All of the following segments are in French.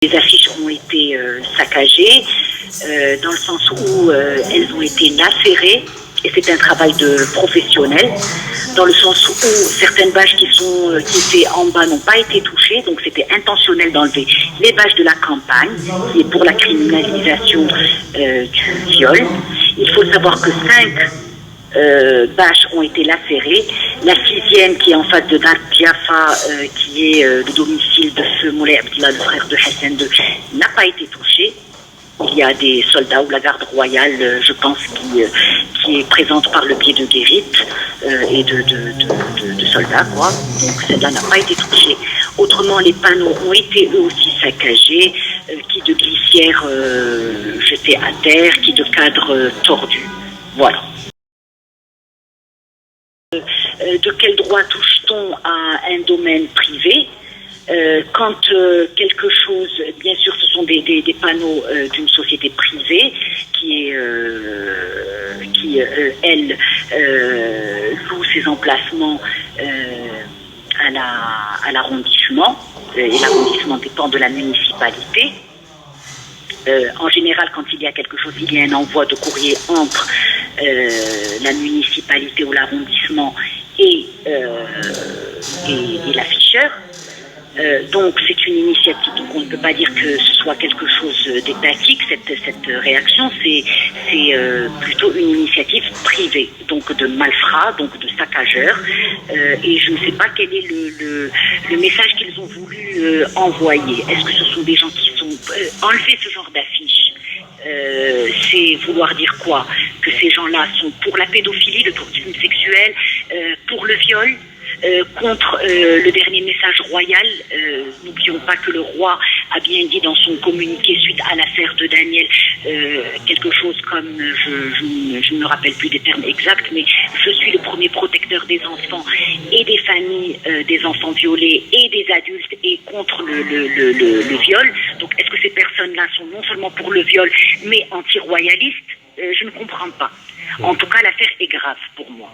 Les affiches ont été saccagées, dans le sens où elles ont été lacérées, et c'est un travail de professionnel, dans le sens où certaines bâches qui étaient en bas n'ont pas été touchées, donc c'était intentionnel d'enlever les bâches de la campagne, qui est pour la criminalisation du viol. Il faut savoir que 5 bâches ont été lacérées. La 6e, qui est en face de Dar Diafa, qui est le domicile de feu Moulay Abdillah, le frère de Hassan II, n'a pas été touchée. Il y a des soldats ou la garde royale, je pense, qui est présente par le biais de guérites et de soldats, quoi. Donc celle-là n'a pas été touchée. Autrement, les panneaux ont été eux aussi saccagés, qui de glissières jetés à terre, qui de cadres tordus. Voilà. De quel droit touche-t-on à un domaine privé quand quelque chose, bien sûr, ce sont des panneaux d'une société privée qui elle, loue ses emplacements à l'arrondissement, et l'arrondissement dépend de la municipalité. En général, quand il y a quelque chose, il y a un envoi de courrier entre la municipalité ou l'arrondissement et l'afficheur. Donc c'est une initiative, donc on ne peut pas dire que ce soit quelque chose d'étatique, cette réaction, c'est plutôt une initiative privée, donc de malfrats, donc de saccageurs, et je ne sais pas quel est le message qu'ils ont voulu envoyer. Est-ce que ce sont des gens qui sont... enlever ce genre d'affiches, c'est vouloir dire quoi? Que ces gens-là sont pour la pédophilie, le tourisme sexuel, pour le viol, contre le dernier message royal. N'oublions pas que le roi a bien dit dans son communiqué suite à l'affaire de Daniel quelque chose comme, je ne me rappelle plus des termes exacts, mais je suis le premier protecteur des enfants et des familles des enfants violés et des adultes, et contre le viol. Donc est-ce que ces personnes-là sont non seulement pour le viol mais anti-royalistes? Je ne comprends pas. En tout cas, l'affaire est grave pour moi.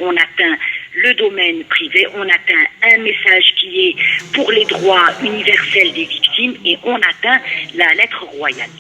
On atteint le domaine privé, on atteint un message qui est pour les droits universels des victimes, et on atteint la lettre royale.